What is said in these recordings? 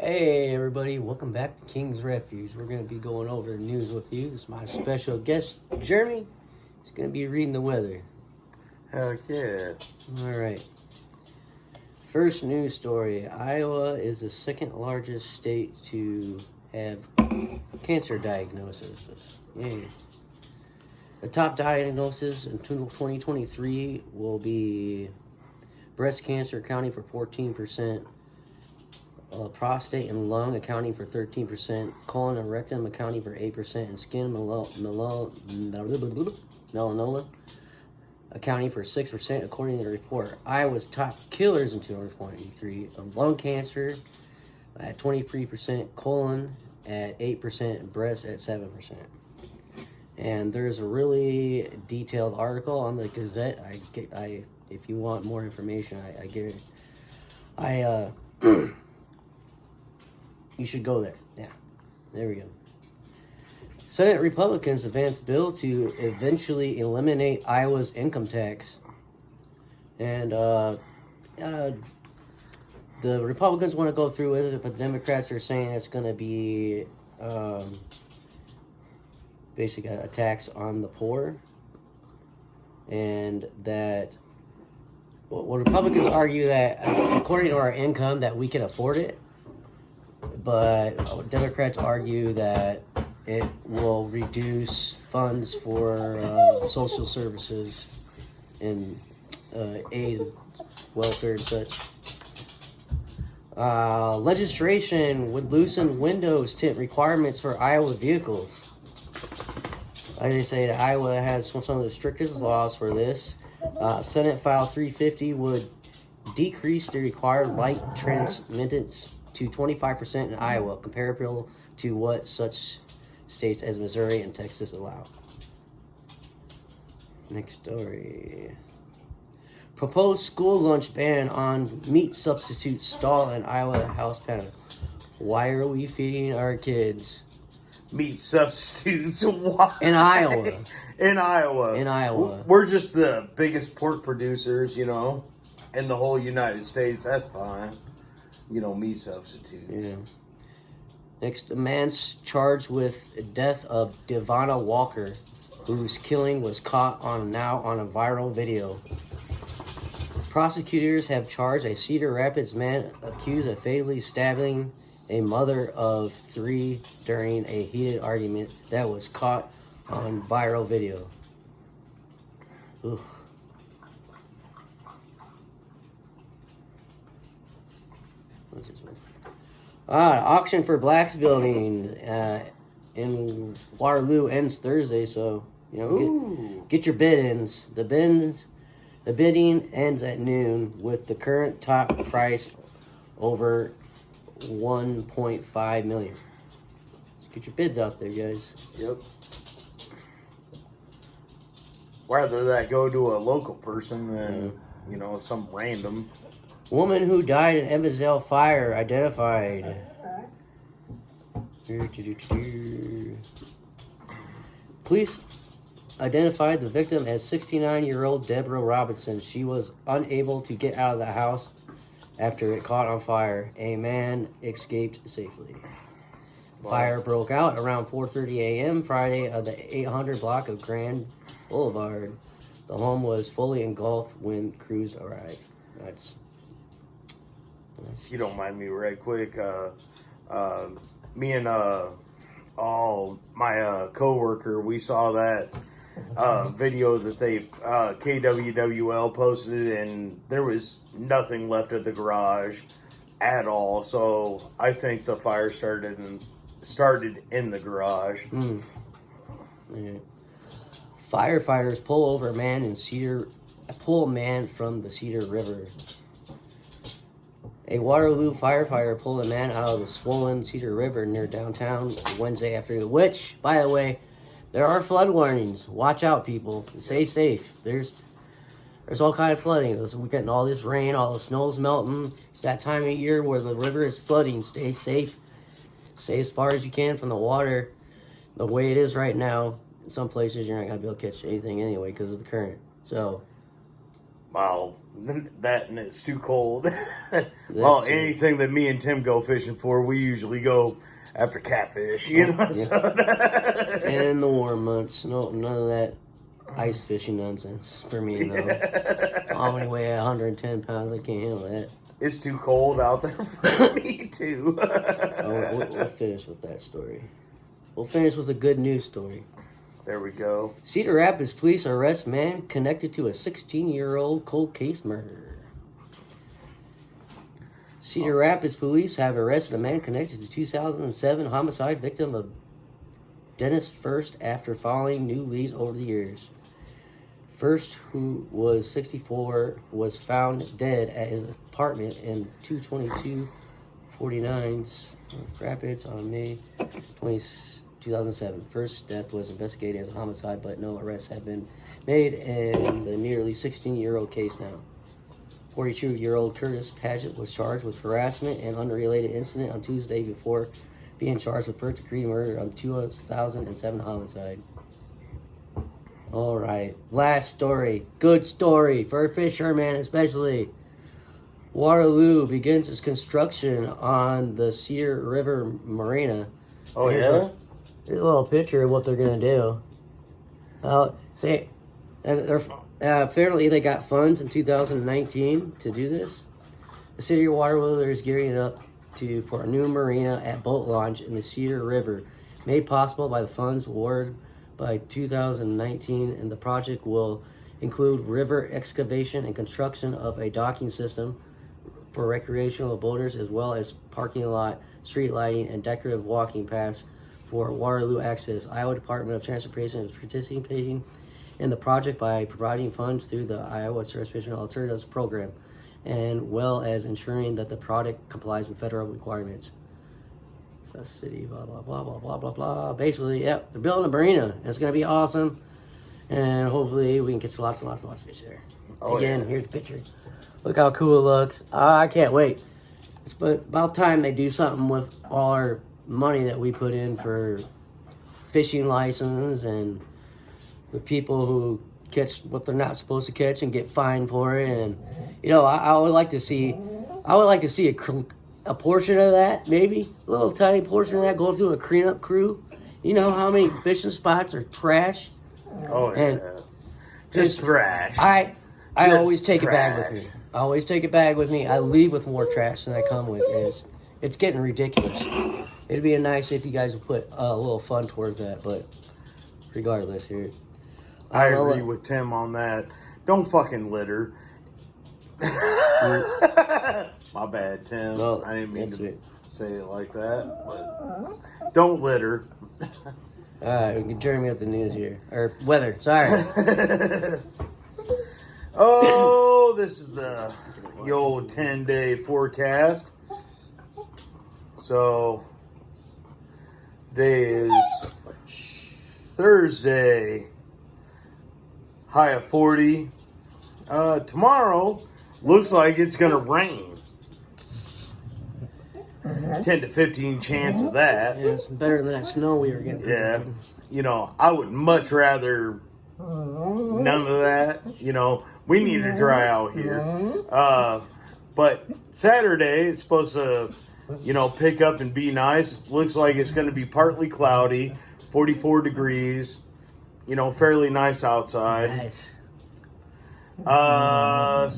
Hey everybody, welcome back to King's Refuge. We're going to be going over the news with you. This is my special guest, Jeremy. He's going to be reading the weather. Heck yeah. Alright. First news story. Iowa is the second largest state to have cancer diagnoses. Yay. The top diagnosis in 2023 will be breast cancer, accounting for 14%. Prostate and lung accounting for 13%, colon and rectum accounting for 8%, and skin melanoma accounting for 6%, according to the report. Iowa's top killers in 2023 of lung cancer at 23%, colon at 8%, and breast at 7%. And there's a really detailed article on the Gazette. If you want more information, I give it. You should go there. Yeah, there we go. Senate Republicans advanced bill to eventually eliminate Iowa's income tax. And the Republicans want to go through with it, but the Democrats are saying it's going to be basically a tax on the poor. And that, well, Republicans argue that according to our income that we can afford it. But Democrats argue that it will reduce funds for social services and aid, welfare, and such. Legislation would loosen windows tint requirements for Iowa vehicles. Like they say, that Iowa has some of the strictest laws for this. Senate File 350 would decrease the required light transmittance to 25% in Iowa, comparable to what such states as Missouri and Texas allow. Next story. Proposed school lunch ban on meat substitutes stall in Iowa House panel. Why are we feeding our kids meat substitutes? Why? In Iowa? In Iowa. In Iowa. We're just the biggest pork producers, in the whole United States. That's fine. Meat substitutes. Yeah. Next, a man's charged with the death of Devonna Walker, whose killing was caught on a viral video. Prosecutors have charged a Cedar Rapids man accused of fatally stabbing a mother of 3 during a heated argument that was caught on viral video. Ugh. What's this one? Auction for Blacks building in Waterloo ends Thursday, so get your bid-ins. The bidding ends at noon with the current top price over $1.5 million. So get your bids out there, guys. Yep. Rather that go to a local person than some random. Woman who died in Evansville fire identified. Police identified the victim as 69-year-old Deborah Robinson. She was unable to get out of the house after it caught on fire. A man escaped safely. Wow. Fire broke out around 4:30 a.m. Friday of the 800 block of Grand Boulevard. The home was fully engulfed when crews arrived. That's... If you don't mind me right quick, me and my co-worker, we saw that video that they KWWL posted, and there was nothing left of the garage at all. So I think the fire started in the garage. Yeah. Firefighters pull a man from the Cedar River. A Waterloo firefighter pulled a man out of the swollen Cedar River near downtown Wednesday afternoon, which, by the way, there are flood warnings. Watch out, people. Stay safe. There's all kind of flooding. We're getting all this rain, all the snow's melting. It's that time of year where the river is flooding. Stay safe. Stay as far as you can from the water. The way it is right now, in some places you're not going to be able to catch anything anyway because of the current. So, Well, that and it's too cold. Well, anything that me and Tim go fishing for, we usually go after catfish, you know. Yeah. So. And in the warm months, no, none of that ice fishing nonsense for me. No, I only weigh 110 pounds. I can't handle that. It's too cold out there for me too. We'll finish with that story. We'll finish with a good news story. There we go. Cedar Rapids police arrest man connected to a 16-year-old cold case murder. Cedar Rapids police have arrested a man connected to 2007 homicide victim of Dennis First after following new leads over the years. First, who was 64, was found dead at his apartment in 22249 Rapids on May 20, 2007. First death was investigated as a homicide, but no arrests have been made in the nearly 16-year-old case now. 42-year-old Curtis Paget was charged with harassment and unrelated incident on Tuesday before being charged with first-degree murder on 2007 homicide. All right, last story. Good story for a fisherman especially. Waterloo begins its construction on the Cedar River Marina. Oh, Here's yeah? Here's a little picture of what they're going to do. Apparently they got funds in 2019 to do this. The city of Waterloo is gearing up for a new marina at boat launch in the Cedar River, made possible by the funds awarded by 2019, and the project will include river excavation and construction of a docking system for recreational boaters, as well as parking lot, street lighting, and decorative walking paths for Waterloo access. Iowa Department of Transportation is participating in the project by providing funds through the Iowa Transportation Alternatives Program, and well as ensuring that the product complies with federal requirements. The city, blah, blah, blah, blah, blah, blah, blah. Basically, yep, they're building a marina, and it's going to be awesome, and hopefully we can catch lots and lots and lots of fish there. Oh, Again, yeah. Here's the picture. Look how cool it looks. I can't wait. It's about time they do something with all our money that we put in for fishing license and the people who catch what they're not supposed to catch and get fined for it. And I would like to see a portion of that, maybe a little tiny portion of that going through a cleanup crew. You know how many fishing spots are trash? Oh, And yeah. Just trash. I Just always take a bag with trash. me. I always take a bag with me. I leave with more trash than I come with. And it's getting ridiculous. It'd be nice if you guys would put a little fun towards that, but regardless, here. I agree with Tim on that. Don't fucking litter. My bad, Tim. Well, I didn't mean that's to it. say it like that. But don't litter. All right, we can turn me up the news here. Or weather, sorry. Oh, this is the old 10-day forecast. So, today is Thursday. High of 40. Tomorrow looks like it's going to rain. 10 to 15 chance of that. Yeah, it's better than that snow we were getting. Yeah. I would much rather none of that. We need to dry out here. But Saturday is supposed to, pick up and be nice. Looks like it's going to be partly cloudy, 44 degrees, fairly nice outside. Nice.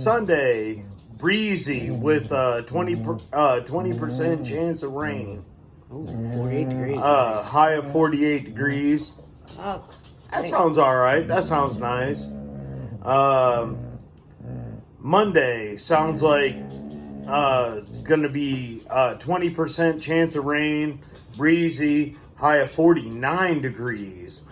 Sunday, breezy with 20% chance of rain. Ooh, 48 degrees. High of 48 degrees. Oh, That sounds all right. That sounds nice. Monday sounds like it's going to be 20% chance of rain, breezy, high of 49 degrees.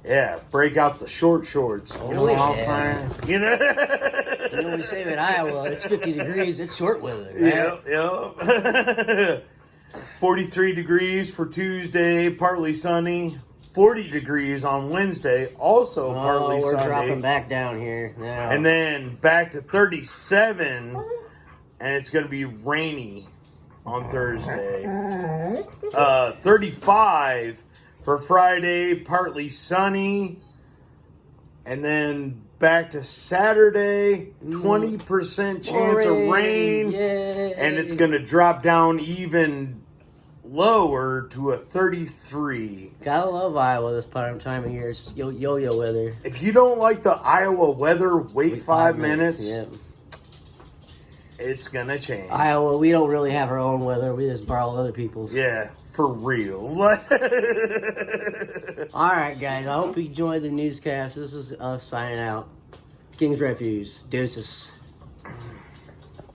Yeah, break out the short shorts. You know what I'm saying? we say in Iowa, it's 50 degrees, it's short weather, right? Yep. 43 degrees for Tuesday, partly sunny. 40 degrees on Wednesday, also partly we're sunny. dropping back down here now. And then back to 37, and it's going to be rainy on Thursday. 35 for Friday, partly sunny. And then back to Saturday, 20% chance of rain, Yay. and it's going to drop down even lower to a 33. Gotta love Iowa this time of year. It's just yo-yo weather. If you don't like the Iowa weather, wait 5 minutes. Yeah. It's going to change. Iowa, we don't really have our own weather. We just borrow other people's. Yeah, for real. All right, guys. I hope you enjoyed the newscast. This is us signing out. King's Refuge. Deuces.